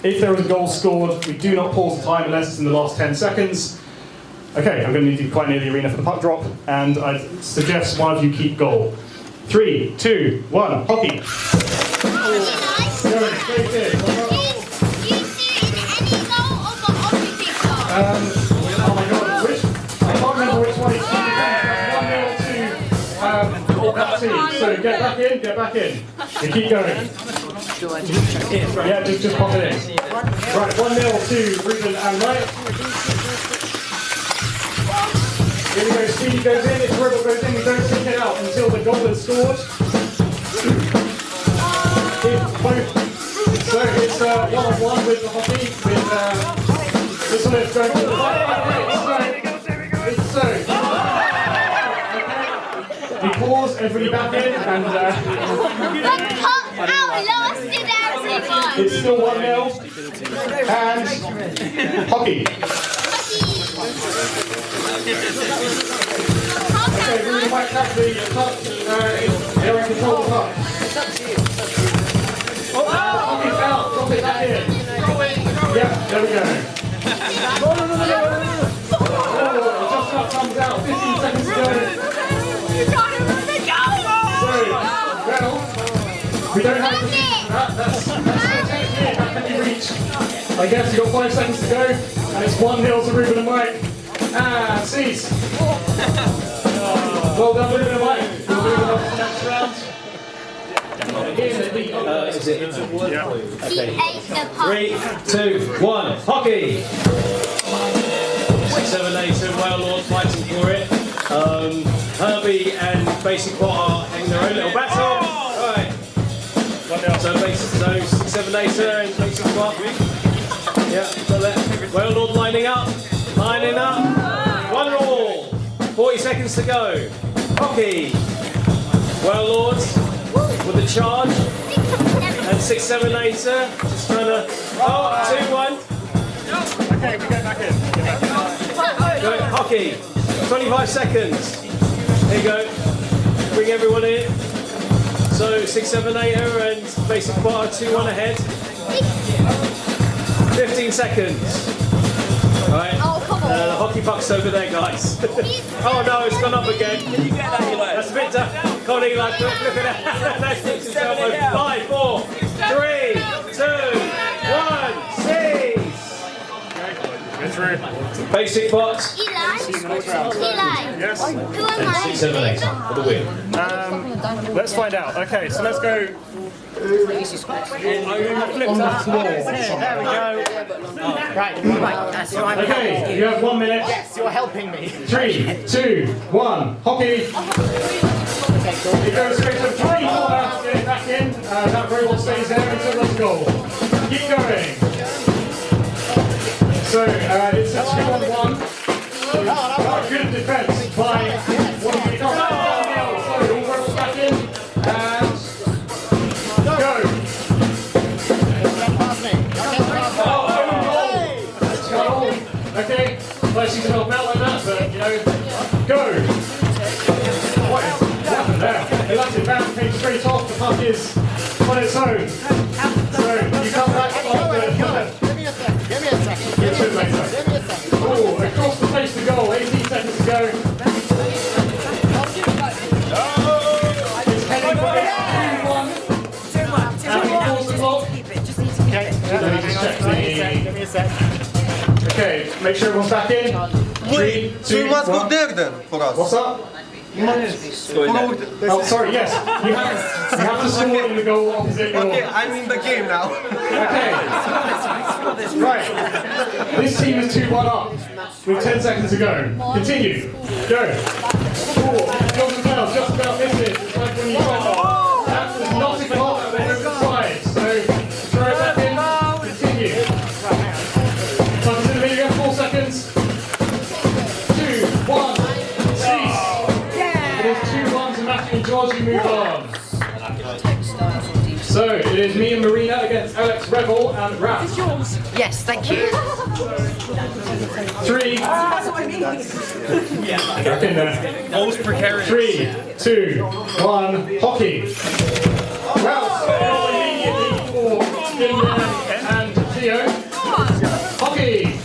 If there is a goal scored, we do not pause the time unless it's in the last 10 seconds. Okay, I'm going to need you quite near the arena for the puck drop, and I suggest one of you keep goal. 3, 2, 1, hockey. Going straight in. Oh my god, I can't remember which one it's 1-0 to that team. So get back in. And keep going. Yeah, just pop it in. Right, 1-0 to Ruben and Wright. Here we go, Speedy goes in, if Tolerable goes in, we don't take it out until the goal is scored. So it's 1-on-1 with the hockey, with this one is going to the it's so. We pause, everybody back in, and it's still 1-0. And hockey. Okay, we might catch the puck. They're in control of the puck. Hockey's out, drop it back in. Yeah, there we go. Oh, just about comes out, 15 seconds to go. Well, we don't have to shoot that. That's the technique. How can you reach? I guess you've got 5 seconds to go, and it's 1-0 to Ruben and Mike. And cease. Well done, Ruben and Mike. We'll move on to the next round. Is it? Yeah. Okay. 3, 2, 1, hockey! Sixsevenator and Whalelord fighting for it. Herbie and BasicBot are having their own little battle. Alright. So Sixsevenator and BasicBot. Yeah, got that. Whalelord lining up. 1-all. 40 seconds to go. Hockey. Whalelord with the charge. And Sixsevenator just trying to. 2-1. Okay, we get back in. Go, hockey. 25 seconds. There you go. Bring everyone in. So Sixsevenator and BasicBot are 2-1 ahead. 15 seconds. Right. Oh, come on. The hockey puck's over there, guys. Oh no, it's gone up again. Can you get that, Eli? That's a bit tough. Come on, Eli, flip it out. 5, 4, 3, 2, 1, seize. Get through. BasicBot. Eli? Yes. Who am I? Sixsevenator for the win. Let's find out. Okay, so let's go. On the floor. There we go. Right, that's right. Okay, you have 1 minute. Yes, you're helping me. 3, 2, 1, hockey. It goes straight to 3, 4 now to get it back in. That robot stays there until there's a goal. Keep going. So it's a 2-on-1. Good defense by one of the guys. So all robots back in. And go. Okay, nice you to help out like that, but you know, go! What happened there? They left it back, came straight off, the puck is on its own. So you come back on the. Give me a second. Get to it later. Oh, across the face to goal, 18 seconds to go. It's heading for it, 2-1. And we pause the clock. Okay, Let me just check the. give me a sec. Okay, make sure everyone's back in. 3, 2, So you must go 1. there then for us. What's up? Oh, sorry, yes. You have to score in the goal opposite your... Okay, I'm in the game now. Okay. Right. This team is 2-1 up with 10 seconds to go. Continue. Go. Just about misses. It's like when you try that was not a goal that went over the side. So throw it back in. Continue. Time to the video. 4 seconds. 2, 1. Cease. It is 2-1 to Matthew and George. You move on. So it is me and Marina against Alex, Rebel, and Raph. Yes, thank you. 3. Back in there. Most precarious. 3, 2, 1, hockey. Well, immediately for Skinner and Theo. Hockey.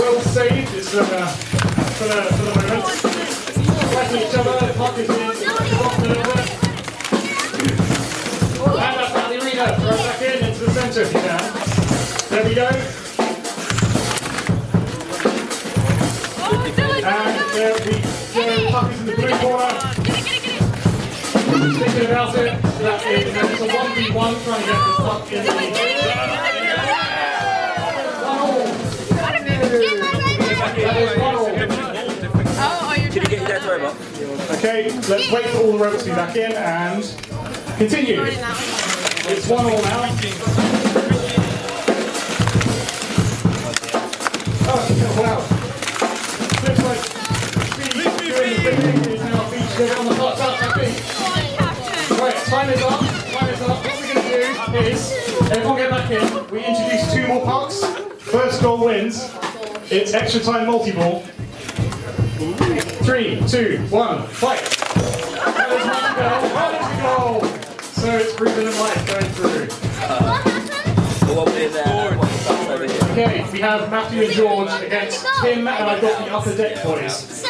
Well saved. It's for the moment. Fighting each other. Puck is off a little bit. And that's out the arena. Throw it back into the centre if you can. There we go. And there we go. Puck is in the blue corner. Thinking about it. So that is it's a 1v1 trying to get the puck in the 1 all. That is 1 all. Did you get your dad's robot? Okay, let's wait for all the robots to be back in and continue. It's 1 all now. Oh, wow. Flipside. Speedy doing the big thing is now featured on the hot top, I think. Right, time is up. Time is up. What we're going to do is, everyone get back in. We introduce 2 more pucks. First goal wins. It's extra time multi-ball. 3, 2, 1, fight! That is not the goal. That is the goal. So it's Ruben and Mike going through. Okay, we have Matthew and George against Tim, and I've got the upper deck boys.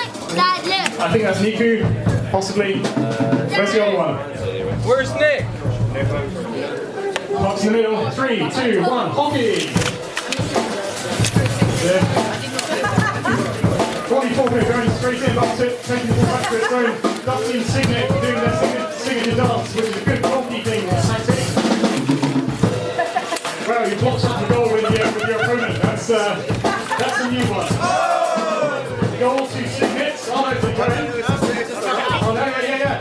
I think that's Niku, possibly. Where's the other one? Where's Nick? Box in the middle. 3, 2, 1, hockey! There. 44 minutes going straight in, up to taking the ball back to its own. Dusty and Cygnet doing their signature dance, which is a good goalkeeping tactic. Well, you blocked up the goal with your opponent. That's a new one. Goal to Cygnet. Oh no, they're going. Oh no, yeah.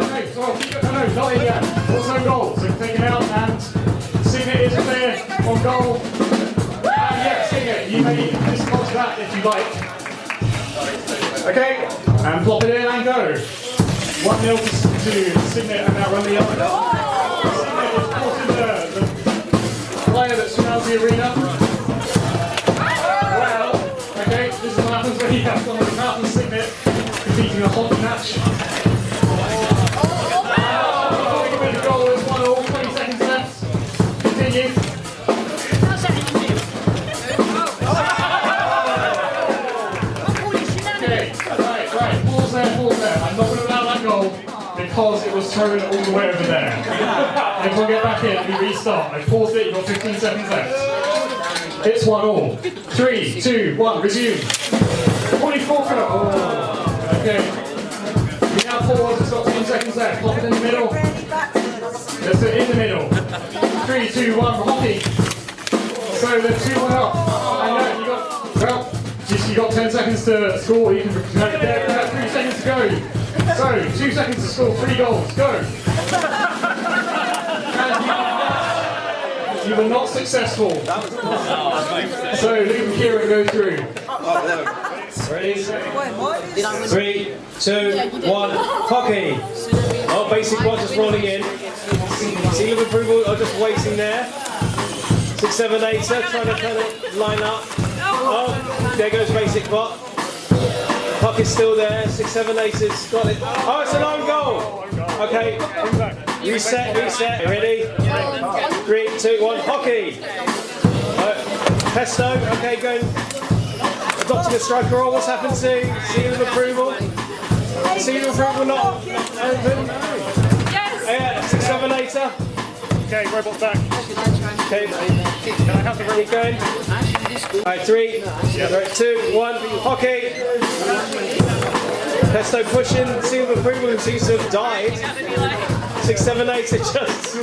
No, not in yet. Also goal. So taken out, and Cygnet is clear on goal. And yeah, Cygnet, you may dispose that if you like. Okay, and plop it in and go. 1-0 to Cygnet, and now run the other. Cygnet is caught in the player that surrounds the arena. Well, okay, this is what happens when you have someone who's out and Cygnet competing a hockey match. The goal is 1-1, 20 seconds left. Continue. Pause there. I'm not going to allow that goal because it was thrown all the way over there. Everyone get back in, we restart. I paused it, you've got 15 seconds left. It's 1-1. 3, 2, 1, resume. 44 cut. Oh, okay. We now pause, it's got 10 seconds left. Pop it in the middle. Let's do it in the middle. 3, 2, 1, hockey. So they're 2-1 up. And you got, well, you got 10 seconds to score, you can there, 3 seconds to go. So, 2 seconds to score, 3 goals, go! And you were not successful. So, Luke and Kieran go through. Ready? 3, 2, 1, hockey! Oh, BasicBot just rolling in. Seal of approval are just waiting there. Sixsevenator trying to kind of line up. Oh, there goes BasicBot. Puck is still there. Sixsevenator's got it. Oh, it's an own goal. Okay. Reset. Ready? 3, 2, 1. Hockey. Pesto. Okay, going. Adopting a striker role. What's happened to seal of approval? Seal of approval not open. Yes. Sixsevenator. Okay, robot's back. Okay. Can I have the Keep going. Alright, 3, 2, 1, hockey! Pesto pushing, seal of approval, who seems to have died. Sixsevenator just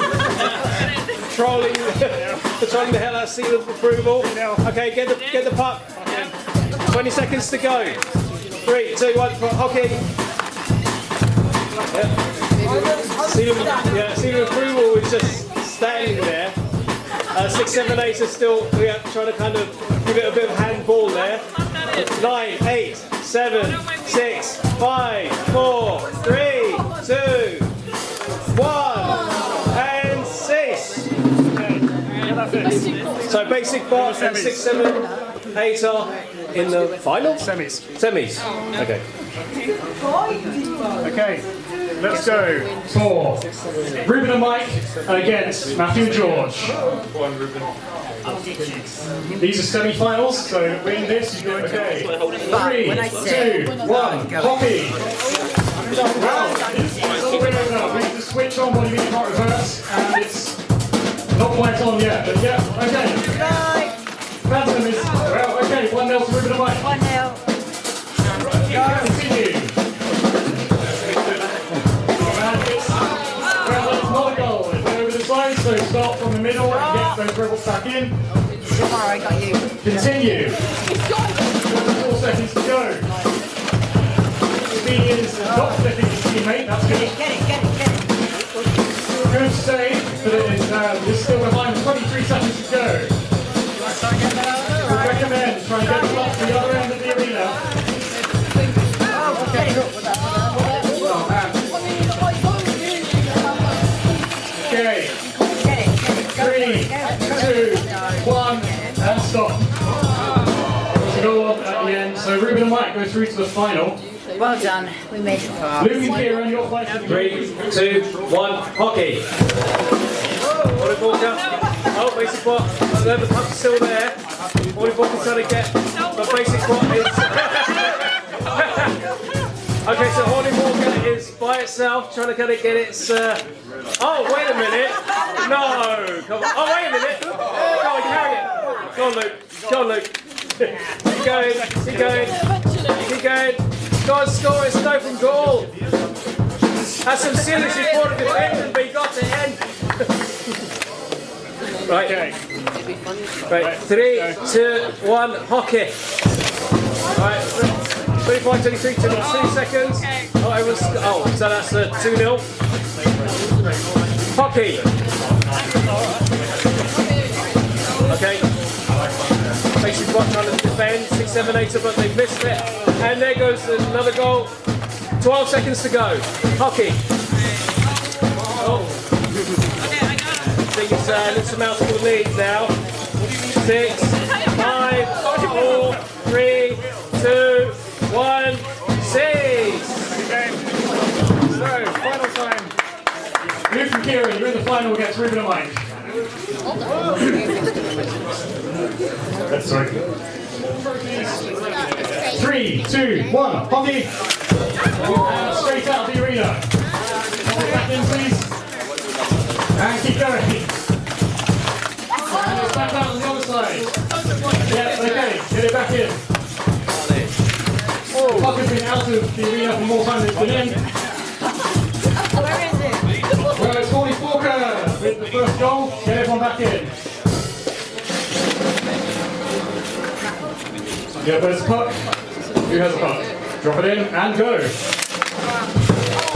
trolling the hell out of seal of approval. Okay, get the puck. 20 seconds to go. 3, 2, 1, hockey! Yep. Seal of approval is just standing there. Sixsevenator still trying to kind of give it a bit of handball there. 9, 8, 7, 6, 5, 4, 3, 2, 1, and 6. So BasicBot and Sixsevenator in the final? Semis. Okay. Okay. let's go for Ruben and Mike against Matthew and George. These are semi-finals, so win this, you go okay. 3, 2, 1, hockey. Well, it's all been over. We need to switch on while you can't reverse, and it's not quite on yet, but yeah, okay. Phantom is, well, okay, 1-0 to Ruben and Mike. 1-0. Continue. And it's, well, that's not a goal. It went over the side, so start from the middle and get those rebels back in. Tomorrow I got you. Continue. 4 seconds to go. Speedy is not flipping his teammate, that's good. Get it. Good save, but it is still behind 23 seconds to go. Would recommend try and get the Flux to the other end of the arena. Okay. 3, 2, 1, and stop. To go on at the end. So Ruben and Mike go through to the final. Well done. We made it far. Luke and Kieran, you're fighting. 3, 2, 1, hockey. Volleyball down. Oh, BasicBot. The puck's still there. Volleyball can try to get, but BasicBot is. Okay, so Horny is by itself, trying to get its. Oh, wait a minute. No, come on. Oh, wait a minute. Go on, carry it. Go on, Luke. Keep going. Go on, score. It's no from goal. That's some serious report of defending, but you got to end. Right. Okay. Right. 3, 2, 1, hockey. Right. 25, 23, 2 seconds. Oh, so that's 2-0. Hockey. Okay. BasicBot trying to defend. Sixsevenator, but they missed it. And there goes another goal. 12 seconds to go. Hockey. Oh. I think it's Little Mouse will lead now. 6, 5, 4, 3, 2, 1, 6. So, final time. Luke and Kieran, you're in the final against Ruben and Mike. That's sorry. 3, 2, 1, hockey. And straight out of the arena. Hold it back in, please. And keep going. And it's back out on the other side. Yeah, okay, get it back in. The puck has been out of the arena for more time than it's been in. Where is it? Well, it's Horny with the first goal. Get everyone back in. Yeah, there's a puck. Who has a puck? Drop it in and go.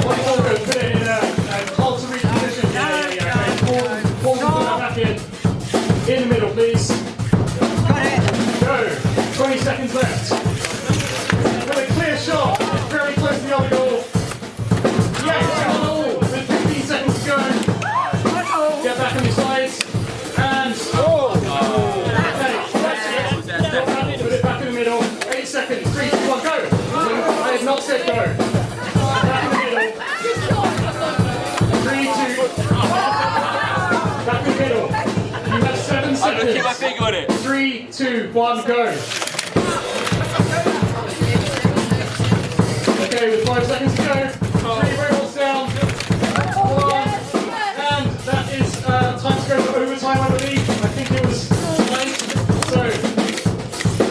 Horny put it in a hard to reach position. Yeah. Put that back in. In the middle, please. Got it. Go. 20 seconds left. With a clear shot. It's very close to the other goal. Yes, it's on all. With 15 seconds to go. Get back on your sides. And okay. Put it back in the middle. 8 seconds. 3, 2, 1, go. I have not said go. Back in the middle. 3, 2. Back in the middle. You have 7 seconds. Keep my finger on it. 3, 2, 1, go. Okay, with 5 seconds to go. 3 robots down. 1. And that is time to go for overtime, I believe. I think it was 9. So,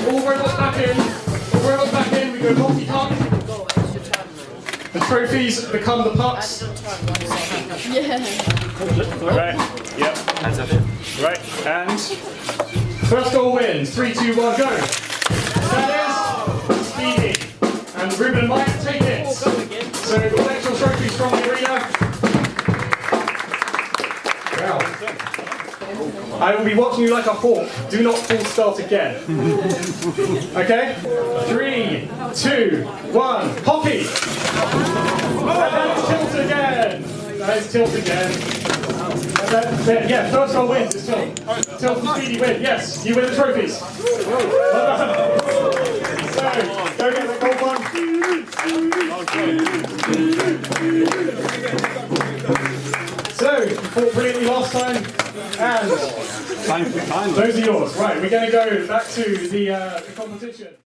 all robots back in. We go multi-puck. The trophies become the pucks. Right, yep. Hands up here. Right, and First goal wins. 3, 2, 1, go. That is Speedy. And Ruben and Mike take it. So, collectible trophies from the arena. Wow. I will be watching you like a hawk. Do not false start again. Okay? 3, 2, 1, hockey! And then it's tilt again. That is tilt again. Yeah, first goal wins. It's tilt. Tilt and Speedy win. Yes, you win the trophies. Well done. So, go get the gold one. fought brilliantly last time, and Time for time. those are yours. Right, we're going to go back to the competition.